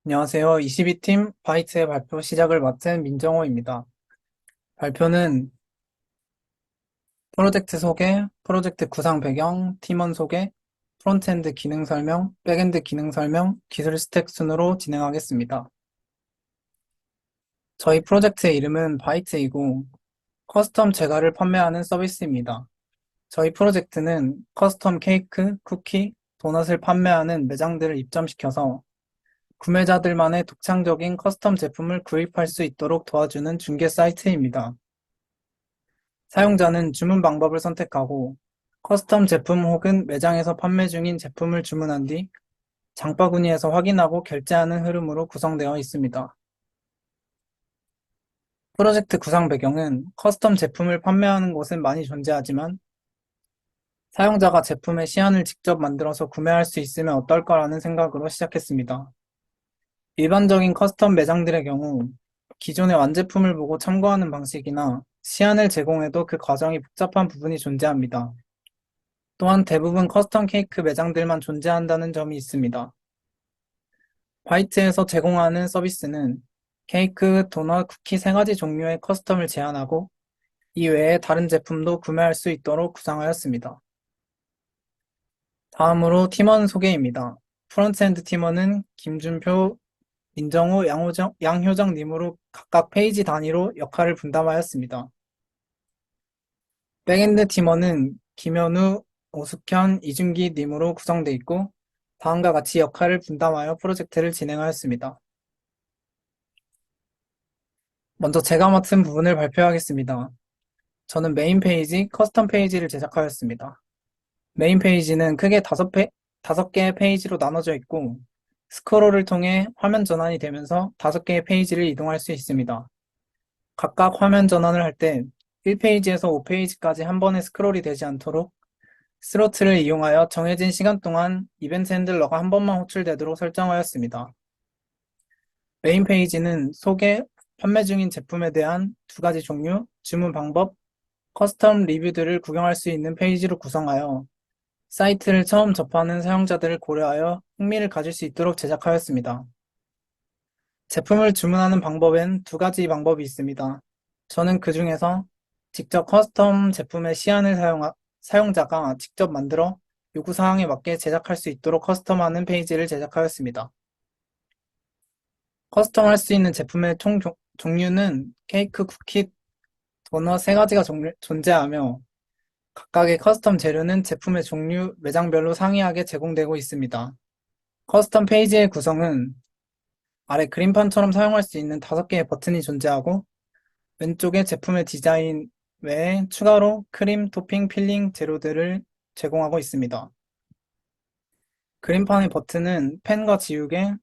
안녕하세요. 22팀 바이트의 발표 시작을 맡은 민정호입니다. 발표는 프로젝트 소개, 프로젝트 구상 배경, 팀원 소개, 프론트엔드 기능 설명, 백엔드 기능 설명, 기술 스택 순으로 진행하겠습니다. 저희 프로젝트의 이름은 바이트이고 커스텀 제과를 판매하는 서비스입니다. 저희 프로젝트는 커스텀 케이크, 쿠키, 도넛을 판매하는 매장들을 입점시켜서 구매자들만의 독창적인 커스텀 제품을 구입할 수 있도록 도와주는 중개 사이트입니다. 사용자는 주문 방법을 선택하고 커스텀 제품 혹은 매장에서 판매 중인 제품을 주문한 뒤 장바구니에서 확인하고 결제하는 흐름으로 구성되어 있습니다. 프로젝트 구상 배경은 커스텀 제품을 판매하는 곳은 많이 존재하지만 사용자가 제품의 시안을 직접 만들어서 구매할 수 있으면 어떨까라는 생각으로 시작했습니다. 일반적인 커스텀 매장들의 경우 기존의 완제품을 보고 참고하는 방식이나 시안을 제공해도 그 과정이 복잡한 부분이 존재합니다. 또한 대부분 커스텀 케이크 매장들만 존재한다는 점이 있습니다. 화이트에서 제공하는 서비스는 케이크, 도넛, 쿠키 3가지 종류의 커스텀을 제한하고 이 외에 다른 제품도 구매할 수 있도록 구상하였습니다. 다음으로 팀원 소개입니다. 프론트엔드 팀원은 김준표, 민정호, 양효정님으로 각각 페이지 단위로 역할을 분담하였습니다. 백엔드 팀원은 김현우, 오숙현, 이준기님으로 구성되어 있고 다음과 같이 역할을 분담하여 프로젝트를 진행하였습니다. 먼저 제가 맡은 부분을 발표하겠습니다. 저는 메인 페이지, 커스텀 페이지를 제작하였습니다. 메인 페이지는 크게 5개의 페이지로 나눠져 있고 스크롤을 통해 화면 전환이 되면서 5개의 페이지를 이동할 수 있습니다. 각각 화면 전환을 할 때 1페이지에서 5페이지까지 한 번에 스크롤이 되지 않도록 스로틀을 이용하여 정해진 시간 동안 이벤트 핸들러가 한 번만 호출되도록 설정하였습니다. 메인 페이지는 소개, 판매 중인 제품에 대한 2가지 종류, 주문 방법, 커스텀 리뷰들을 구경할 수 있는 페이지로 구성하여 사이트를 처음 접하는 사용자들을 고려하여 흥미를 가질 수 있도록 제작하였습니다. 제품을 주문하는 방법엔 2가지 방법이 있습니다. 저는 그 중에서 직접 커스텀 제품의 시안을 사용자가 직접 만들어 요구사항에 맞게 제작할 수 있도록 커스텀하는 페이지를 제작하였습니다. 커스텀할 수 있는 제품의 총 종류는 케이크, 쿠키, 도넛 3가지가 존재하며 각각의 커스텀 재료는 제품의 종류, 매장별로 상이하게 제공되고 있습니다. 커스텀 페이지의 구성은 아래 그림판처럼 사용할 수 있는 5개의 버튼이 존재하고 왼쪽에 제품의 디자인 외에 추가로 크림, 토핑, 필링 재료들을 제공하고 있습니다. 그림판의 버튼은 펜과 지우개,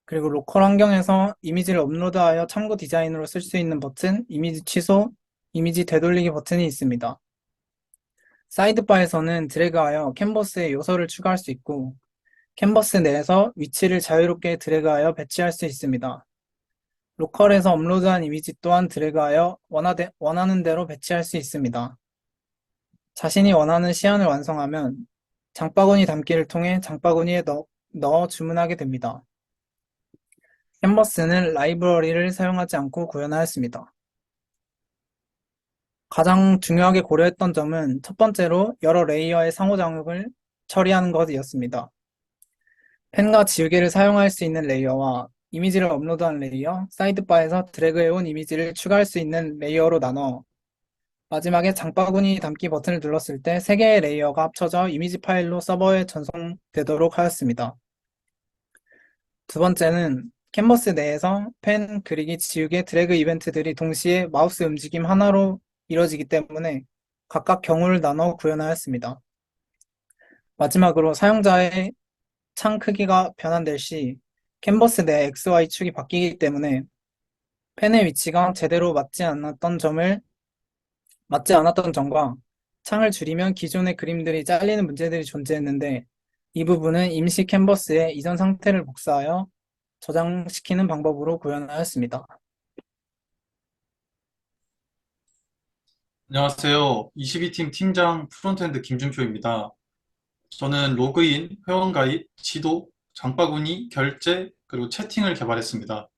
그리고 로컬 환경에서 이미지를 업로드하여 참고 디자인으로 쓸 수 있는 버튼, 이미지 취소, 이미지 되돌리기 버튼이 있습니다. 사이드바에서는 드래그하여 캔버스에 요소를 추가할 수 있고 캔버스 내에서 위치를 자유롭게 드래그하여 배치할 수 있습니다. 로컬에서 업로드한 이미지 또한 드래그하여 원하는 대로 배치할 수 있습니다. 자신이 원하는 시안을 완성하면 장바구니 담기를 통해 장바구니에 넣어 주문하게 됩니다. 캔버스는 라이브러리를 사용하지 않고 구현하였습니다. 가장 중요하게 고려했던 점은 첫 번째로 여러 레이어의 상호작용을 처리하는 것이었습니다. 펜과 지우개를 사용할 수 있는 레이어와 이미지를 업로드한 레이어, 사이드바에서 드래그해온 이미지를 추가할 수 있는 레이어로 나눠 마지막에 장바구니 담기 버튼을 눌렀을 때 3개의 레이어가 합쳐져 이미지 파일로 서버에 전송되도록 하였습니다. 두 번째는 캔버스 내에서 펜, 그리기, 지우개, 드래그 이벤트들이 동시에 마우스 움직임 하나로 이뤄지기 때문에 각각 경우를 나눠 구현하였습니다. 마지막으로 사용자의 창 크기가 변환될 시 캔버스 내 XY축이 바뀌기 때문에 펜의 위치가 제대로 맞지 않았던 점과 창을 줄이면 기존의 그림들이 잘리는 문제들이 존재했는데 이 부분은 임시 캔버스에 이전 상태를 복사하여 저장시키는 방법으로 구현하였습니다. 안녕하세요. 22팀 팀장 프론트엔드 김준표입니다. 저는 로그인, 회원가입, 지도, 장바구니, 결제, 그리고 채팅을 개발했습니다.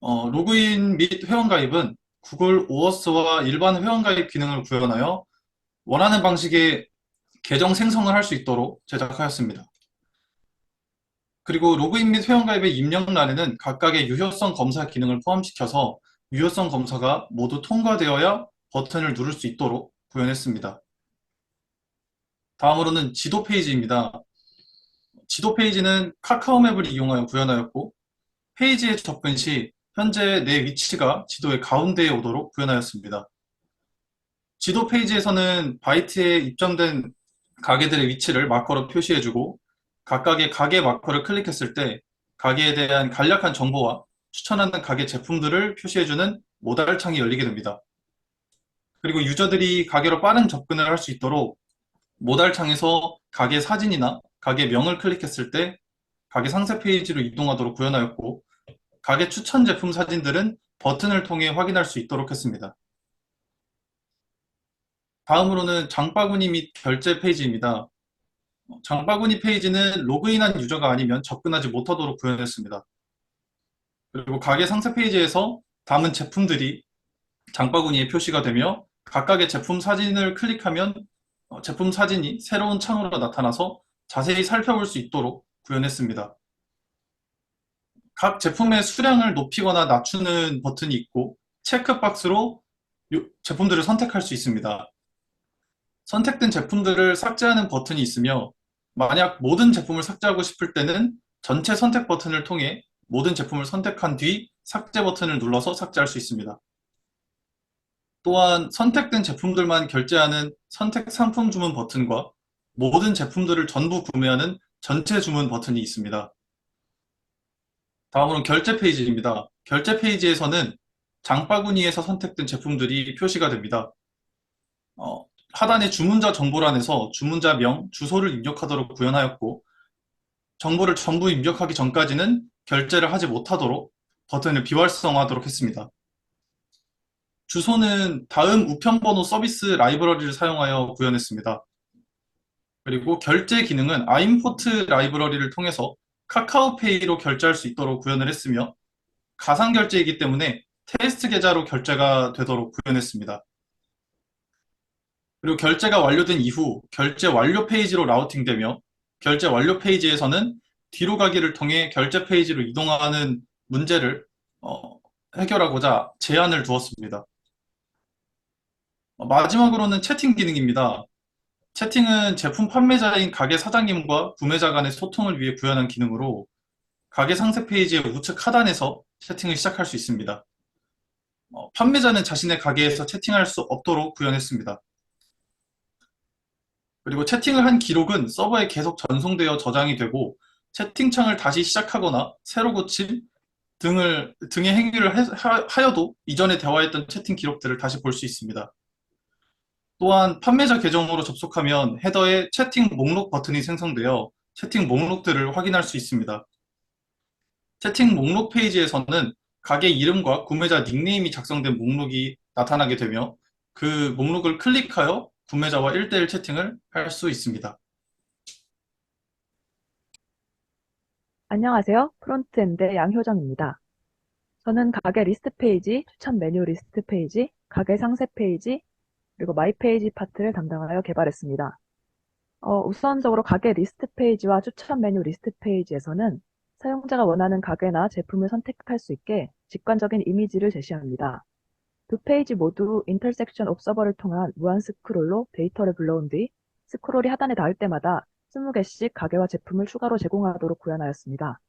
로그인 및 회원가입은 구글 오어스와 일반 회원가입 기능을 구현하여 원하는 방식의 계정 생성을 할 수 있도록 제작하였습니다. 그리고 로그인 및 회원가입의 입력란에는 각각의 유효성 검사 기능을 포함시켜서 유효성 검사가 모두 통과되어야 버튼을 누를 수 있도록 구현했습니다. 다음으로는 지도 페이지입니다. 지도 페이지는 카카오맵을 이용하여 구현하였고, 페이지에 접근 시 현재 내 위치가 지도의 가운데에 오도록 구현하였습니다. 지도 페이지에서는 바이트에 입점된 가게들의 위치를 마커로 표시해주고, 각각의 가게 마커를 클릭했을 때 가게에 대한 간략한 정보와 추천하는 가게 제품들을 표시해주는 모달 창이 열리게 됩니다. 그리고 유저들이 가게로 빠른 접근을 할 수 있도록 모달 창에서 가게 사진이나 가게 명을 클릭했을 때 가게 상세 페이지로 이동하도록 구현하였고, 가게 추천 제품 사진들은 버튼을 통해 확인할 수 있도록 했습니다. 다음으로는 장바구니 및 결제 페이지입니다. 장바구니 페이지는 로그인한 유저가 아니면 접근하지 못하도록 구현했습니다. 그리고 가게 상세 페이지에서 담은 제품들이 장바구니에 표시가 되며 각각의 제품 사진을 클릭하면 제품 사진이 새로운 창으로 나타나서 자세히 살펴볼 수 있도록 구현했습니다. 각 제품의 수량을 높이거나 낮추는 버튼이 있고 체크박스로 제품들을 선택할 수 있습니다. 선택된 제품들을 삭제하는 버튼이 있으며 만약 모든 제품을 삭제하고 싶을 때는 전체 선택 버튼을 통해 모든 제품을 선택한 뒤 삭제 버튼을 눌러서 삭제할 수 있습니다. 또한 선택된 제품들만 결제하는 선택 상품 주문 버튼과 모든 제품들을 전부 구매하는 전체 주문 버튼이 있습니다. 다음으로는 결제 페이지입니다. 결제 페이지에서는 장바구니에서 선택된 제품들이 표시가 됩니다. 하단의 주문자 정보란에서 주문자 명, 주소를 입력하도록 구현하였고, 정보를 전부 입력하기 전까지는 결제를 하지 못하도록 버튼을 비활성화하도록 했습니다. 주소는 다음 우편번호 서비스 라이브러리를 사용하여 구현했습니다. 그리고 결제 기능은 아임포트 라이브러리를 통해서 카카오페이로 결제할 수 있도록 구현을 했으며, 가상 결제이기 때문에 테스트 계좌로 결제가 되도록 구현했습니다. 그리고 결제가 완료된 이후 결제 완료 페이지로 라우팅되며, 결제 완료 페이지에서는 뒤로 가기를 통해 결제 페이지로 이동하는 문제를 해결하고자 제한을 두었습니다. 마지막으로는 채팅 기능입니다. 채팅은 제품 판매자인 가게 사장님과 구매자 간의 소통을 위해 구현한 기능으로 가게 상세 페이지의 우측 하단에서 채팅을 시작할 수 있습니다. 판매자는 자신의 가게에서 채팅할 수 없도록 구현했습니다. 그리고 채팅을 한 기록은 서버에 계속 전송되어 저장이 되고, 채팅창을 다시 시작하거나 새로 고침 등의 행위를 하여도 이전에 대화했던 채팅 기록들을 다시 볼 수 있습니다. 또한 판매자 계정으로 접속하면 헤더에 채팅 목록 버튼이 생성되어 채팅 목록들을 확인할 수 있습니다. 채팅 목록 페이지에서는 가게 이름과 구매자 닉네임이 작성된 목록이 나타나게 되며, 그 목록을 클릭하여 구매자와 1대1 채팅을 할 수 있습니다. 안녕하세요. 프론트엔드의 양효정입니다. 저는 가게 리스트 페이지, 추천 메뉴 리스트 페이지, 가게 상세 페이지, 그리고 마이 페이지 파트를 담당하여 개발했습니다. 우선적으로 가게 리스트 페이지와 추천 메뉴 리스트 페이지에서는 사용자가 원하는 가게나 제품을 선택할 수 있게 직관적인 이미지를 제시합니다. 두 페이지 모두 인터섹션 옵서버를 통한 무한 스크롤로 데이터를 불러온 뒤 스크롤이 하단에 닿을 때마다 20개씩 가게와 제품을 추가로 제공하도록 구현하였습니다.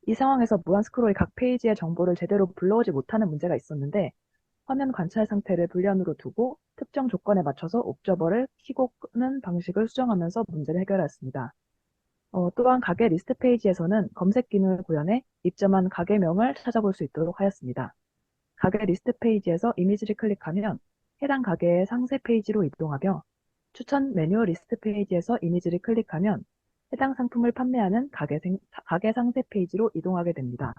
이 상황에서 무한 스크롤이 각 페이지의 정보를 제대로 불러오지 못하는 문제가 있었는데, 화면 관찰 상태를 불리한으로 두고 특정 조건에 맞춰서 옵저버를 키고 끄는 방식을 수정하면서 문제를 해결하였습니다. 또한 가게 리스트 페이지에서는 검색 기능을 구현해 입점한 가게명을 찾아볼 수 있도록 하였습니다. 가게 리스트 페이지에서 이미지를 클릭하면 해당 가게의 상세 페이지로 이동하며, 추천 메뉴 리스트 페이지에서 이미지를 클릭하면 해당 상품을 판매하는 가게 상세 페이지로 이동하게 됩니다.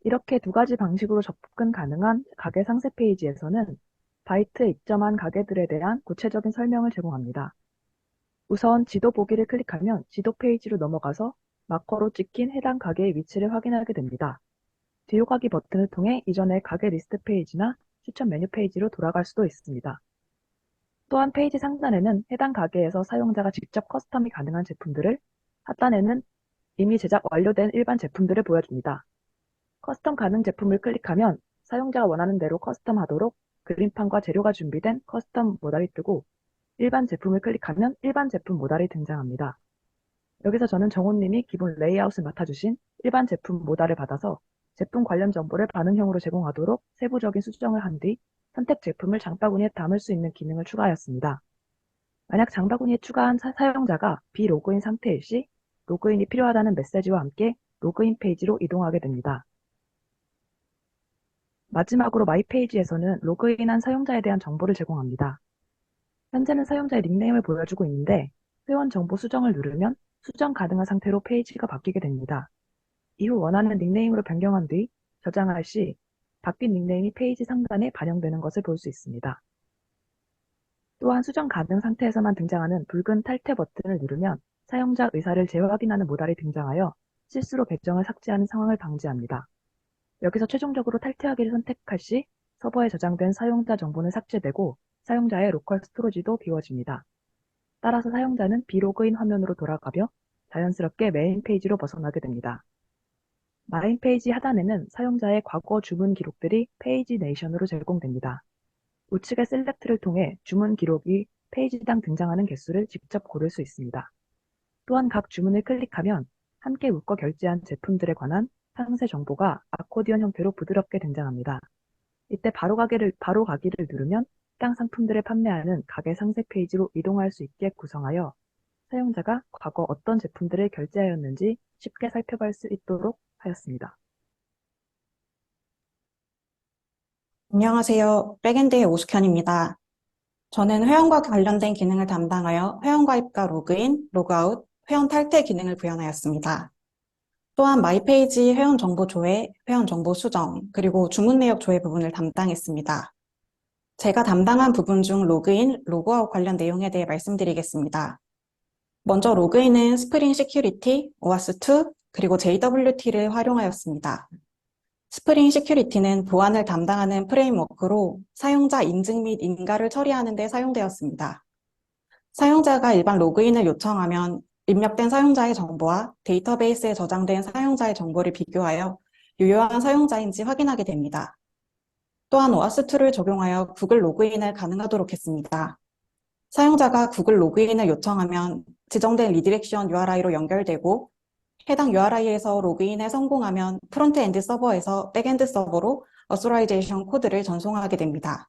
이렇게 두 가지 방식으로 접근 가능한 가게 상세 페이지에서는 바이트에 입점한 가게들에 대한 구체적인 설명을 제공합니다. 우선 지도 보기를 클릭하면 지도 페이지로 넘어가서 마커로 찍힌 해당 가게의 위치를 확인하게 됩니다. 뒤로 가기 버튼을 통해 이전의 가게 리스트 페이지나 추천 메뉴 페이지로 돌아갈 수도 있습니다. 또한 페이지 상단에는 해당 가게에서 사용자가 직접 커스텀이 가능한 제품들을, 하단에는 이미 제작 완료된 일반 제품들을 보여줍니다. 커스텀 가능 제품을 클릭하면 사용자가 원하는 대로 커스텀하도록 그림판과 재료가 준비된 커스텀 모달이 뜨고, 일반 제품을 클릭하면 일반 제품 모달이 등장합니다. 여기서 저는 정호님이 기본 레이아웃을 맡아주신 일반 제품 모달을 받아서 제품 관련 정보를 반응형으로 제공하도록 세부적인 수정을 한 뒤 선택 제품을 장바구니에 담을 수 있는 기능을 추가하였습니다. 만약 장바구니에 추가한 사용자가 비로그인 상태일 시 로그인이 필요하다는 메시지와 함께 로그인 페이지로 이동하게 됩니다. 마지막으로 마이 페이지에서는 로그인한 사용자에 대한 정보를 제공합니다. 현재는 사용자의 닉네임을 보여주고 있는데 회원 정보 수정을 누르면 수정 가능한 상태로 페이지가 바뀌게 됩니다. 이후 원하는 닉네임으로 변경한 뒤 저장할 시 바뀐 닉네임이 페이지 상단에 반영되는 것을 볼 수 있습니다. 또한 수정 가능 상태에서만 등장하는 붉은 탈퇴 버튼을 누르면 사용자 의사를 재확인하는 모달이 등장하여 실수로 계정을 삭제하는 상황을 방지합니다. 여기서 최종적으로 탈퇴하기를 선택할 시 서버에 저장된 사용자 정보는 삭제되고 사용자의 로컬 스토리지도 비워집니다. 따라서 사용자는 비로그인 화면으로 돌아가며 자연스럽게 메인 페이지로 벗어나게 됩니다. 메인 페이지 하단에는 사용자의 과거 주문 기록들이 페이지 네이션으로 제공됩니다. 우측의 셀렉트를 통해 주문 기록이 페이지당 등장하는 개수를 직접 고를 수 있습니다. 또한 각 주문을 클릭하면 함께 묶어 결제한 제품들에 관한 상세 정보가 아코디언 형태로 부드럽게 등장합니다. 이때 바로 가기를 누르면 해당 상품들을 판매하는 가게 상세 페이지로 이동할 수 있게 구성하여 사용자가 과거 어떤 제품들을 결제하였는지 쉽게 살펴볼 수 있도록 하였습니다. 안녕하세요. 백엔드의 오숙현입니다. 저는 회원과 관련된 기능을 담당하여 회원가입과 로그인, 로그아웃, 회원 탈퇴 기능을 구현하였습니다. 또한 마이페이지 회원 정보 조회, 회원 정보 수정, 그리고 주문 내역 조회 부분을 담당했습니다. 제가 담당한 부분 중 로그인, 로그아웃 관련 내용에 대해 말씀드리겠습니다. 먼저 로그인은 스프링 시큐리티, 오아스2, 그리고 JWT를 활용하였습니다. 스프링 시큐리티는 보안을 담당하는 프레임워크로 사용자 인증 및 인가를 처리하는 데 사용되었습니다. 사용자가 일반 로그인을 요청하면 입력된 사용자의 정보와 데이터베이스에 저장된 사용자의 정보를 비교하여 유효한 사용자인지 확인하게 됩니다. 또한 오아스2를 적용하여 구글 로그인을 가능하도록 했습니다. 사용자가 구글 로그인을 요청하면 지정된 리디렉션 URI로 연결되고 해당 URI에서 로그인에 성공하면 프론트엔드 서버에서 백엔드 서버로 어소라이제이션 코드를 전송하게 됩니다.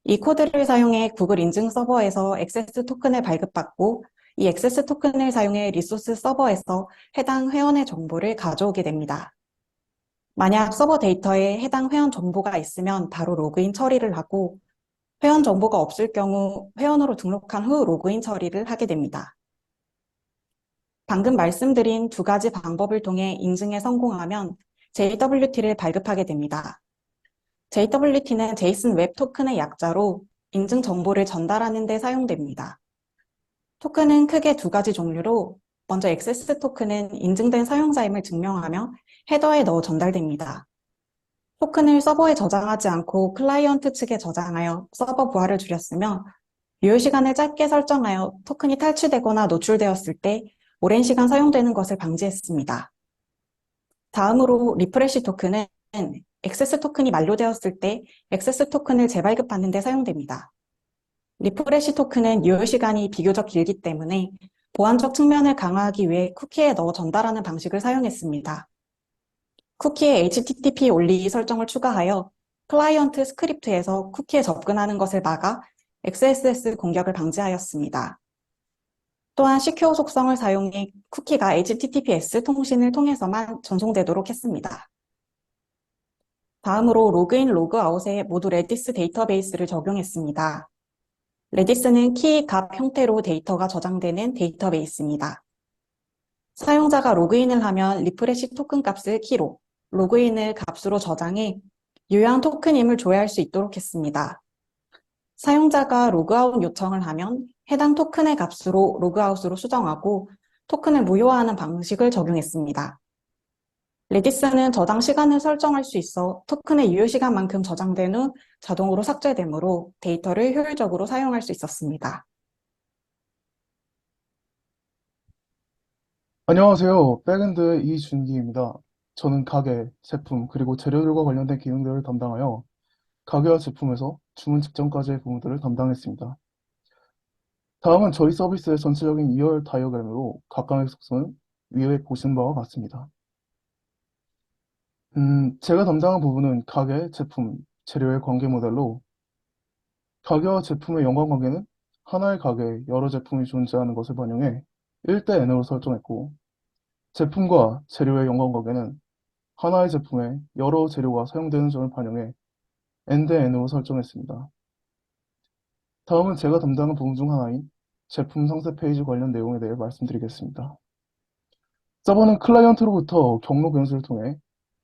이 코드를 사용해 구글 인증 서버에서 액세스 토큰을 발급받고 이 액세스 토큰을 사용해 리소스 서버에서 해당 회원의 정보를 가져오게 됩니다. 만약 서버 데이터에 해당 회원 정보가 있으면 바로 로그인 처리를 하고 회원 정보가 없을 경우 회원으로 등록한 후 로그인 처리를 하게 됩니다. 방금 말씀드린 두 가지 방법을 통해 인증에 성공하면 JWT를 발급하게 됩니다. JWT는 JSON 웹 토큰의 약자로 인증 정보를 전달하는 데 사용됩니다. 토큰은 크게 두 가지 종류로 먼저 액세스 토큰은 인증된 사용자임을 증명하며 헤더에 넣어 전달됩니다. 토큰을 서버에 저장하지 않고 클라이언트 측에 저장하여 서버 부하를 줄였으며 유효 시간을 짧게 설정하여 토큰이 탈취되거나 노출되었을 때 오랜 시간 사용되는 것을 방지했습니다. 다음으로 리프레시 토큰은 액세스 토큰이 만료되었을 때 액세스 토큰을 재발급받는 데 사용됩니다. 리프레시 토큰은 유효 시간이 비교적 길기 때문에 보안적 측면을 강화하기 위해 쿠키에 넣어 전달하는 방식을 사용했습니다. 쿠키에 HTTP only 설정을 추가하여 클라이언트 스크립트에서 쿠키에 접근하는 것을 막아 XSS 공격을 방지하였습니다. 또한 시큐어 속성을 사용해 쿠키가 HTTPS 통신을 통해서만 전송되도록 했습니다. 다음으로 로그인, 로그아웃에 모두 레디스 데이터베이스를 적용했습니다. 레디스는 키, 값 형태로 데이터가 저장되는 데이터베이스입니다. 사용자가 로그인을 하면 리프레시 토큰 값을 키로, 로그인을 값으로 저장해 유효한 토큰임을 조회할 수 있도록 했습니다. 사용자가 로그아웃 요청을 하면 해당 토큰의 값으로 로그아웃으로 수정하고 토큰을 무효화하는 방식을 적용했습니다. 레디스는 저장 시간을 설정할 수 있어 토큰의 유효 시간만큼 저장된 후 자동으로 삭제되므로 데이터를 효율적으로 사용할 수 있었습니다. 안녕하세요. 백엔드 이준기입니다. 저는 가게, 제품, 그리고 재료들과 관련된 기능들을 담당하여 가게와 제품에서 주문 직전까지의 부분들을 담당했습니다. 다음은 저희 서비스의 전체적인 2열 다이어그램으로 각각의 속성은 위에 보신 바와 같습니다. 제가 담당한 부분은 가게, 제품, 재료의 관계 모델로 가게와 제품의 연관관계는 하나의 가게에 여러 제품이 존재하는 것을 반영해 1대 N으로 설정했고 제품과 재료의 연관관계는 하나의 제품에 여러 재료가 사용되는 점을 반영해 N 대 N으로 설정했습니다. 다음은 제가 담당한 부분 중 하나인 제품 상세 페이지 관련 내용에 대해 말씀드리겠습니다. 서버는 클라이언트로부터 경로 변수를 통해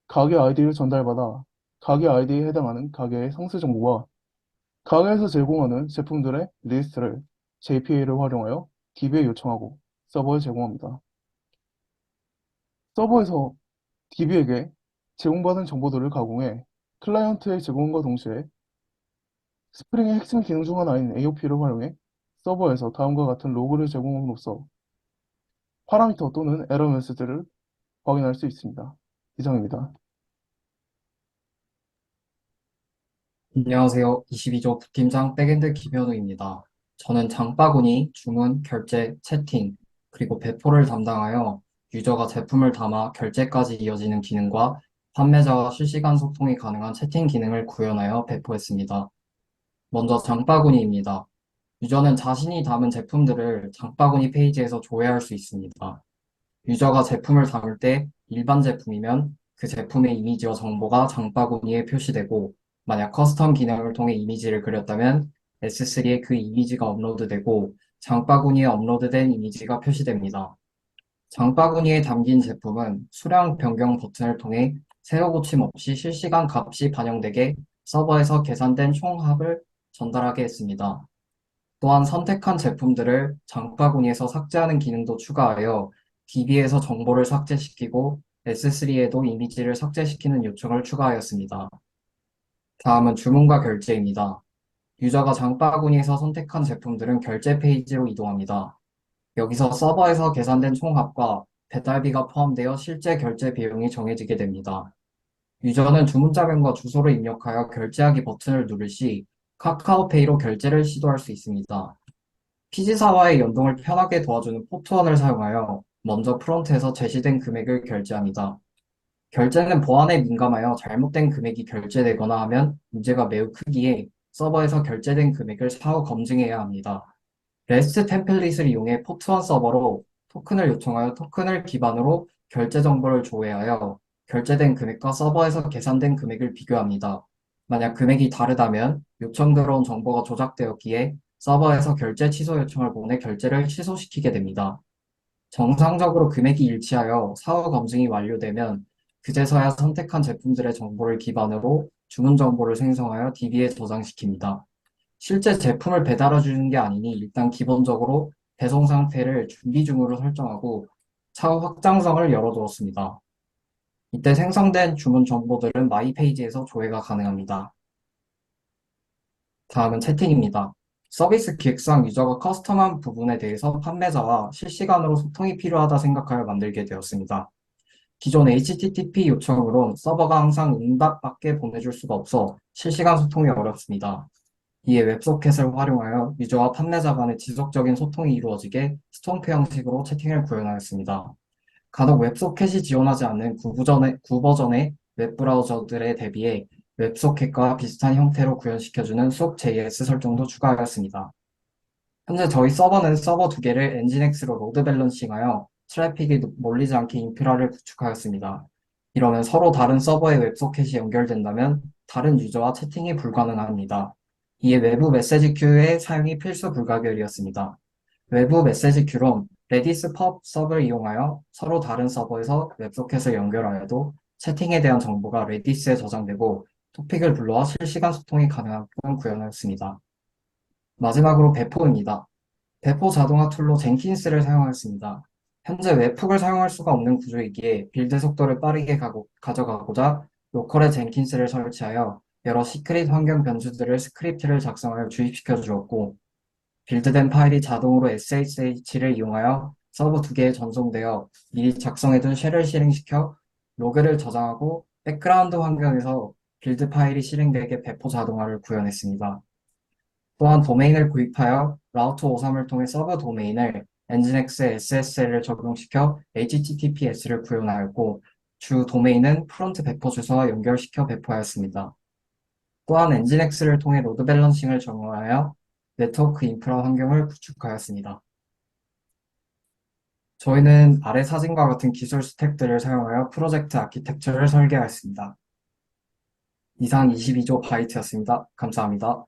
가게 아이디를 전달받아 가게 아이디에 해당하는 가게의 상세 정보와 가게에서 제공하는 제품들의 리스트를 JPA를 활용하여 DB에 요청하고 서버에 제공합니다. 서버에서 DB에게 제공받은 정보들을 가공해 클라이언트의 제공과 동시에 스프링의 핵심 기능 중 하나인 AOP를 활용해 서버에서 다음과 같은 로그를 제공함으로써 파라미터 또는 에러 메시지를 확인할 수 있습니다. 이상입니다. 안녕하세요. 22조 부팀장 백엔드 김현우입니다. 저는 장바구니, 주문, 결제, 채팅, 그리고 배포를 담당하여 유저가 제품을 담아 결제까지 이어지는 기능과 판매자와 실시간 소통이 가능한 채팅 기능을 구현하여 배포했습니다. 먼저 장바구니입니다. 유저는 자신이 담은 제품들을 장바구니 페이지에서 조회할 수 있습니다. 유저가 제품을 담을 때 일반 제품이면 그 제품의 이미지와 정보가 장바구니에 표시되고, 만약 커스텀 기능을 통해 이미지를 그렸다면 S3에 그 이미지가 업로드되고 장바구니에 업로드된 이미지가 표시됩니다. 장바구니에 담긴 제품은 수량 변경 버튼을 통해 세로 고침 없이 실시간 값이 반영되게 서버에서 계산된 총합을 전달하게 했습니다. 또한 선택한 제품들을 장바구니에서 삭제하는 기능도 추가하여 DB에서 정보를 삭제시키고 S3에도 이미지를 삭제시키는 요청을 추가하였습니다. 다음은 주문과 결제입니다. 유저가 장바구니에서 선택한 제품들은 결제 페이지로 이동합니다. 여기서 서버에서 계산된 총합과 배달비가 포함되어 실제 결제 비용이 정해지게 됩니다. 유저는 주문자명과 주소를 입력하여 결제하기 버튼을 누를 시 카카오페이로 결제를 시도할 수 있습니다. 피지사와의 연동을 편하게 도와주는 포트원을 사용하여 먼저 프론트에서 제시된 금액을 결제합니다. 결제는 보안에 민감하여 잘못된 금액이 결제되거나 하면 문제가 매우 크기에 서버에서 결제된 금액을 사후 검증해야 합니다. REST 템플릿을 이용해 포트1 서버로 토큰을 요청하여 토큰을 기반으로 결제 정보를 조회하여 결제된 금액과 서버에서 계산된 금액을 비교합니다. 만약 금액이 다르다면 요청 들어온 정보가 조작되었기에 서버에서 결제 취소 요청을 보내 결제를 취소시키게 됩니다. 정상적으로 금액이 일치하여 사후 검증이 완료되면 그제서야 선택한 제품들의 정보를 기반으로 주문 정보를 생성하여 DB에 저장시킵니다. 실제 제품을 배달해 주는 게 아니니 일단 기본적으로 배송 상태를 준비 중으로 설정하고 차후 확장성을 열어두었습니다. 이때 생성된 주문 정보들은 마이 페이지에서 조회가 가능합니다. 다음은 채팅입니다. 서비스 기획상 유저가 커스텀한 부분에 대해서 판매자와 실시간으로 소통이 필요하다 생각하여 만들게 되었습니다. 기존 HTTP 요청으론 서버가 항상 응답밖에 보내줄 수가 없어 실시간 소통이 어렵습니다. 이에 웹소켓을 활용하여 유저와 판매자 간의 지속적인 소통이 이루어지게 스톰프 형식으로 채팅을 구현하였습니다. 간혹 웹소켓이 지원하지 않는 구버전의 웹브라우저들에 대비해 웹소켓과 비슷한 형태로 구현시켜주는 SOAP.js 설정도 추가하였습니다. 현재 저희 서버는 서버 2개를 엔진X로 로드 밸런싱하여 트래픽이 몰리지 않게 인프라를 구축하였습니다. 이러면 서로 다른 서버의 웹소켓이 연결된다면 다른 유저와 채팅이 불가능합니다. 이에 외부 메시지 큐의 사용이 필수 불가결이었습니다. 외부 메시지 큐론 레디스 펍 서브를 이용하여 서로 다른 서버에서 웹소켓을 연결하여도 채팅에 대한 정보가 레디스에 저장되고 토픽을 불러와 실시간 소통이 가능하게끔 구현하였습니다. 마지막으로 배포입니다. 배포 자동화 툴로 젠킨스를 사용하였습니다. 현재 웹훅을 사용할 수가 없는 구조이기에 빌드 속도를 빠르게 가져가고자 로컬에 젠킨스를 설치하여 여러 시크릿 환경 변수들을 스크립트를 작성하여 주입시켜 주었고, 빌드된 파일이 자동으로 SSH를 이용하여 서버 2개에 전송되어 미리 작성해둔 쉘을 실행시켜 로그를 저장하고 백그라운드 환경에서 빌드 파일이 실행되게 배포 자동화를 구현했습니다. 또한 도메인을 구입하여 라우터 53을 통해 서버 도메인을 엔진엑스 SSL을 적용시켜 HTTPS를 구현하였고, 주 도메인은 프론트 배포 주소와 연결시켜 배포하였습니다. 또한 엔진엑스를 통해 로드 밸런싱을 적용하여 네트워크 인프라 환경을 구축하였습니다. 저희는 아래 사진과 같은 기술 스택들을 사용하여 프로젝트 아키텍처를 설계하였습니다. 이상 22조 바이트였습니다. 감사합니다.